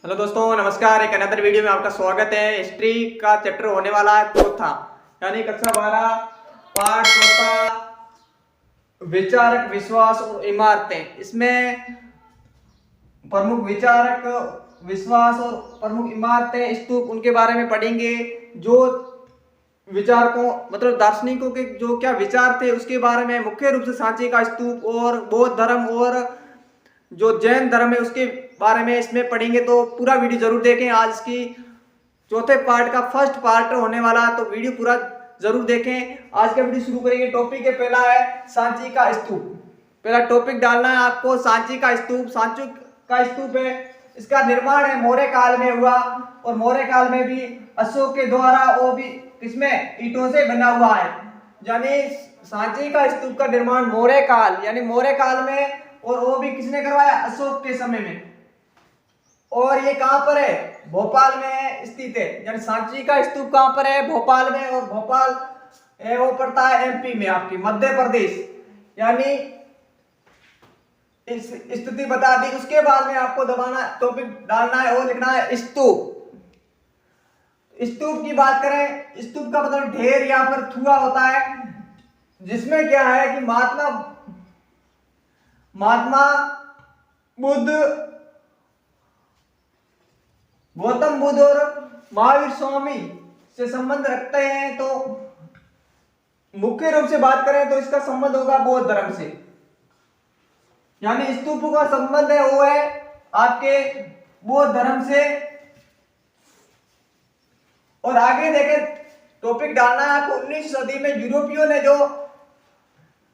Hello दोस्तों, नमस्कार। एक अनदर वीडियो में आपका स्वागत है। हिस्ट्री का चैप्टर होने वाला है चौथा, यानी कक्षा 12 पाठ चौथा, विचारक, विश्वास और इमारतें। इसमें प्रमुख विचारक, विश्वास और प्रमुख इमारतें, स्तूप, उनके बारे में पढ़ेंगे। जो विचारकों मतलब दार्शनिकों के जो क्या विचार थे उसके बारे में, मुख्य रूप से सांची का स्तूप और बौद्ध धर्म और जो जैन धर्म है उसके बारे में इसमें पढ़ेंगे। तो पूरा वीडियो जरूर देखें। आज इसकी चौथे पार्ट का फर्स्ट पार्ट होने वाला, तो वीडियो पूरा जरूर देखें। आज का वीडियो शुरू करेंगे। टॉपिक है पहला है सांची का स्तूप। पहला टॉपिक डालना है आपको, सांची का स्तूप। सांची का स्तूप है, इसका निर्माण है मौर्य काल में हुआ, और मौर्य काल में भी अशोक के द्वारा वो भी इसमें ईंटों से बना हुआ है। यानी सांची का स्तूप का निर्माण मौर्य काल यानी मौर्य काल में, और वो भी किसने करवाया? अशोक के समय में। और ये कहां पर है? भोपाल में स्थित है। यानी सांची का स्तूप कहां पर है? भोपाल में। और भोपाल वो पड़ता है एमपी में, आपकी मध्य प्रदेश। यानी इस स्थिति बता दी। उसके बाद में आपको दबाना टॉपिक डालना है और लिखना है स्तूप। स्तूप की बात करें, स्तूप का मतलब ढेर या फिर थुआ होता है, जिसमें क्या है कि महात्मा बुद्ध, गौतम बुद्ध और महावीर स्वामी से संबंध रखते हैं। तो मुख्य रूप से बात करें तो इसका संबंध होगा बौद्ध धर्म से। यानी स्तूप का संबंध है वो है आपके बौद्ध धर्म से। और आगे देखें, टॉपिक डालना है आपको 19वीं सदी में यूरोपियों ने जो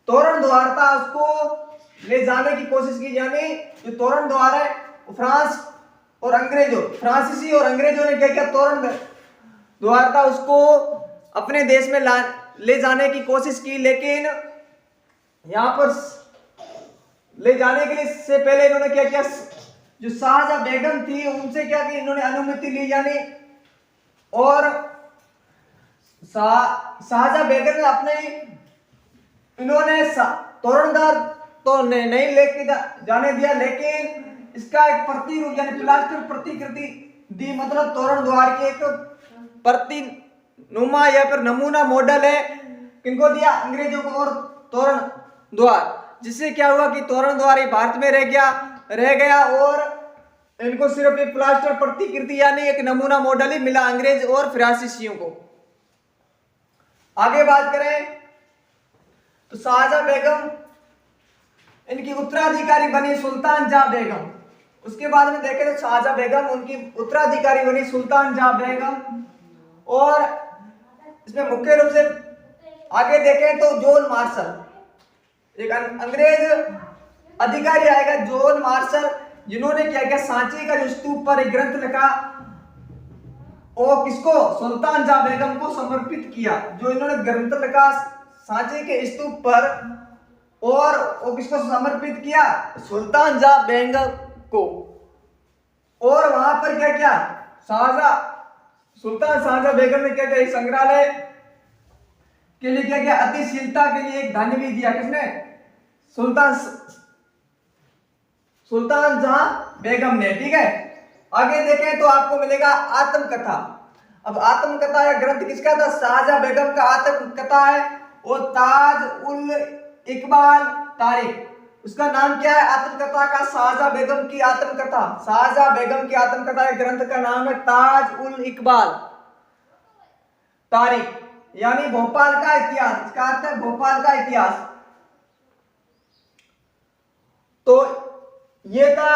तोरण द्वार था उसको ले जाने की कोशिश की। यानी जो तोरण द्वार है फ्रांस और अंग्रेजों, फ्रांसीसी और अंग्रेजों ने क्या किया? तोरण द्वार था उसको अपने देश में ले जाने की कोशिश की, लेकिन यहां पर ले जाने के लिए से पहले इन्होंने क्या किया? जो शाहजहां बेगम थी उनसे क्या की इन्होंने अनुमति ली। यानी और शाहजहां बेगम ने अपने इन्होंने तोरणदार तो नहीं लेके जाने दिया, लेकिन इसका एक प्रतिरूप यानी प्लास्टर प्रतिकृति दी। मतलब तोरण द्वार की एक प्रतिनुमा या फिर नमूना मॉडल है। किनको दिया? अंग्रेजों को। और तोरण द्वार, जिससे क्या हुआ कि तोरण द्वार भारत में रह गया और इनको सिर्फ एक प्लास्टर प्रतिकृति यानी एक नमूना मॉडल ही मिला अंग्रेज और फ्रांसीसियों को। आगे बात करें तो शाहजहां बेगम, इनकी उत्तराधिकारी बनी सुल्तान जहां बेगम। उसके बाद में देखें तो शाहजहां बेगम, उनकी उत्तराधिकारी बनी सुल्तान जहां बेगम। और इसमें मुख्य रूप से आगे देखें तो जॉन मार्शल, एक अंग्रेज अधिकारी आएगा जॉन मार्शल, जिन्होंने क्या किया? सांची का जो स्तूप पर एक ग्रंथ लिखा, और किसको? सुल्तान जहां बेगम को समर्पित किया। जो इन्होंने ग्रंथ लिखा सांची के स्तूप पर, और वो किसको समर्पित किया? सुल्तान जहां बेगम को। और वहां पर क्या किया? सुल्तान शाहजहां बेगम ने क्या किया? एक संग्रहालय के लिए क्या किया? अतिशीलता के लिए एक धन भी दिया। किसने? सुल्तान जहां बेगम ने। ठीक है, आगे देखें तो आपको मिलेगा आत्मकथा। अब आत्मकथा या ग्रंथ किसका था? शाहजहां बेगम का आत्मकथा है, वो ताज उल इकबाल तारीख। उसका नाम क्या है आत्मकथा का? शाहजहां बेगम की आत्मकथा। शाहजहां बेगम की आत्मकथा के ग्रंथ का नाम है ताज उल इकबाल तारीख, यानी भोपाल का इतिहास। इसका अर्थ है भोपाल का इतिहास। तो ये था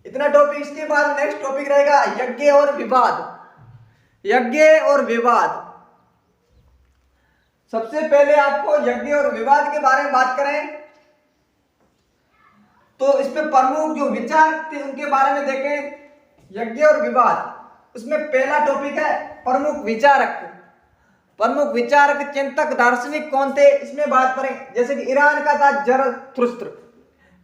इतना टॉपिक। इसके बाद नेक्स्ट टॉपिक रहेगा यज्ञ और विवाद। यज्ञ और विवाद, सबसे पहले आपको यज्ञ और विवाद के बारे में बात करें तो इसमें प्रमुख जो विचार थे उनके बारे में देखें। यज्ञ और विवाद, उसमें पहला टॉपिक है प्रमुख विचारक। प्रमुख विचारक, चिंतक, दार्शनिक कौन थे इसमें बात करें। जैसे कि ईरान का था ज़रथुस्त्र,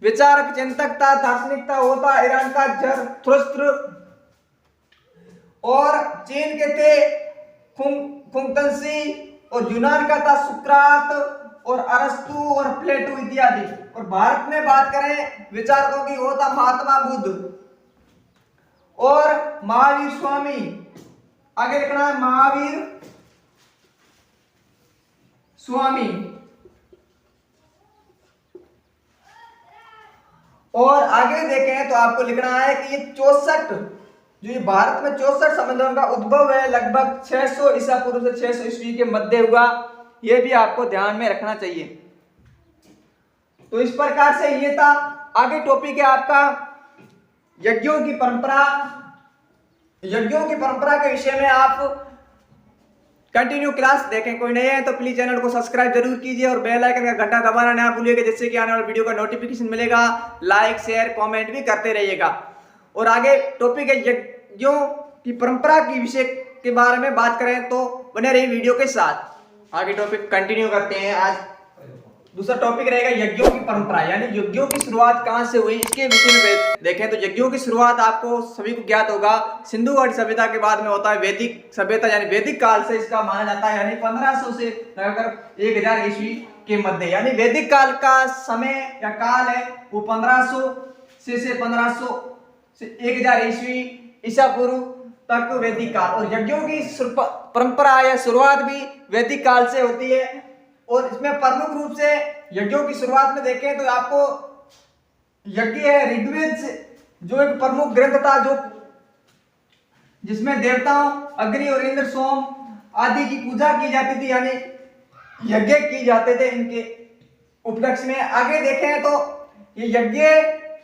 विचारक, चिंतक था, दार्शनिक था, वो था ईरान का ज़रथुस्त्र। और चीन के थे फुंगतंशी, और यूनान का था सुकरात और अरस्तु और प्लेटो इत्यादि। और भारत में बात करें विचारकों की, वो था महात्मा बुद्ध। और महावीर स्वामी, आगे लिखना है महावीर स्वामी। और आगे देखें तो आपको लिखना है कि ये 64 जो ये भारत में 64 समुद्रों का उद्भव है, लगभग 600 ईसा पूर्व से 600 ईस्वी के मध्य हुआ। ये भी आपको ध्यान में रखना चाहिए। तो इस प्रकार से ये था। आगे टॉपिक है आपका यज्ञों की परंपरा। यज्ञों की परंपरा के विषय में आप कंटिन्यू क्लास देखें। कोई नए हैं तो प्लीज चैनल को सब्सक्राइब जरूर कीजिए और बेल आइकन का घंटा दबाना ना भूलिएगा, जिससे कि आने वाले वीडियो का नोटिफिकेशन मिलेगा। लाइक शेयर कमेंट भी करते रहिएगा। और आगे टॉपिक है यज्ञों की परंपरा की विषय के बारे में बात करें तो बने रहिए वीडियो के साथ। आगे टॉपिक कंटिन्यू करते हैं। आज दूसरा टॉपिक रहेगा यज्ञों की परंपरा, यानी यज्ञों की शुरुआत कहां से हुई इसके विषय में देखें। तो यज्ञों की शुरुआत आपको सभी को ज्ञात होगा, सिंधु घाटी सभ्यता के बाद में होता है वैदिक सभ्यता, यानी वैदिक काल से इसका माना जाता है, यानी 1500 से लगाकर 1000 ईस्वी के मध्य, यानी वैदिक काल का समय या काल है वो 1500 से 1500 से 1000 ईस्वी ईसा पूर्व तक वैदिक काल। और यज्ञों की परंपरा या शुरुआत भी वैदिक काल से होती है। और इसमें प्रमुख रूप से यज्ञों की शुरुआत में देखें तो आपको यज्ञ है ऋग्वेद से, जो एक प्रमुख ग्रंथ था, जो जिसमें देवताओं अग्नि और इंद्र सोम आदि की पूजा की जाती थी, यानी यज्ञ की जाते थे इनके उपलक्ष्य में। आगे देखें तो ये यज्ञ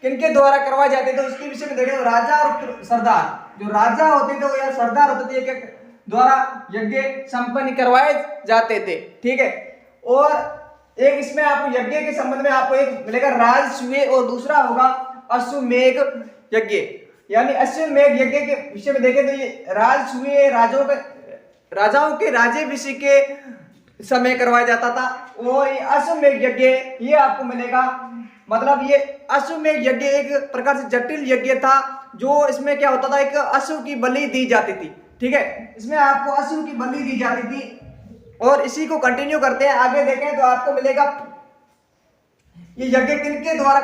किनके द्वारा करवाए जाते थे उसके विषय में देखें तो राजा और सरदार, जो राजा होते थे या सरदार होते थे, एक द्वारा यज्ञ संपन्न करवाए जाते थे। ठीक है। और एक इसमें आपको यज्ञ के संबंध में आपको एक मिलेगा राजसूय और दूसरा होगा अश्वमेघ यज्ञ। यानी अश्वमेघ यज्ञ के विषय में देखें तो ये राजसूय राजाओं के राज्याभिषेक के समय करवाया जाता था। और ये अश्वमेघ यज्ञ ये आपको मिलेगा, मतलब ये अश्वमेघ यज्ञ एक प्रकार से जटिल यज्ञ था, जो इसमें क्या होता था, एक अश्व की बलि दी जाती थी। ठीक है, इसमें आपको अश्व की बलि दी जाती थी। और इसी को कंटिन्यू करते हैं। आगे देखें तो आपको मिलेगा ये यज्ञ किनके द्वारा,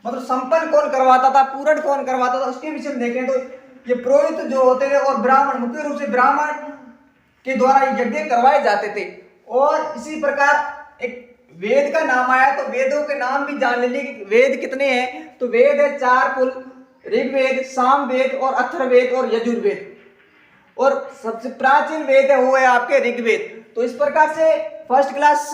मतलब संपन्न कौन करवाता था, पूर्ण कौन करवाता था, उसके विषय में देखें तो ये पुरोहित जो होते थे और ब्राह्मण, मुख्य रूप से ब्राह्मण के द्वारा यज्ञ करवाए जाते थे। और इसी प्रकार एक वेद का नाम आया, तो वेदों के नाम भी जान लीजिए कि वेद कितने हैं। तो वेद है 4 कुल, ऋग्वेद, सामवेद और अथर्ववेद और यजुर्वेद। और सबसे प्राचीन वेद है वो है आपके ऋग्वेद। तो इस प्रकार से फर्स्ट क्लास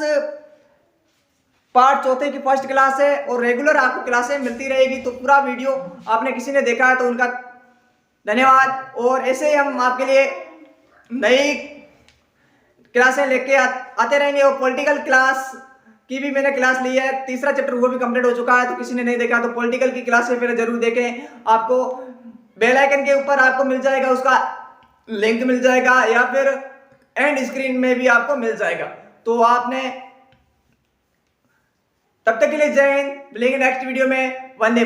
पार्ट चौथे की फर्स्ट क्लास है और रेगुलर आपको क्लासें मिलती रहेगी। तो पूरा वीडियो आपने किसी ने देखा है तो उनका धन्यवाद। और ऐसे ही हम आपके लिए नई क्लासें लेके आते रहेंगे। और पॉलिटिकल क्लास की भी मैंने क्लास ली है, तीसरा चैप्टर वो भी कंप्लीट हो चुका है। तो किसी ने नहीं देखा तो पॉलिटिकल की क्लासें फिर जरूर देखें। आपको बेल आइकन के ऊपर आपको मिल जाएगा, उसका लिंक मिल जाएगा, या फिर एंड स्क्रीन में भी आपको मिल जाएगा। तो आपने तब तक के लिए जय हिंद। मिलेंगे नेक्स्ट वीडियो में। वंदे मातरम।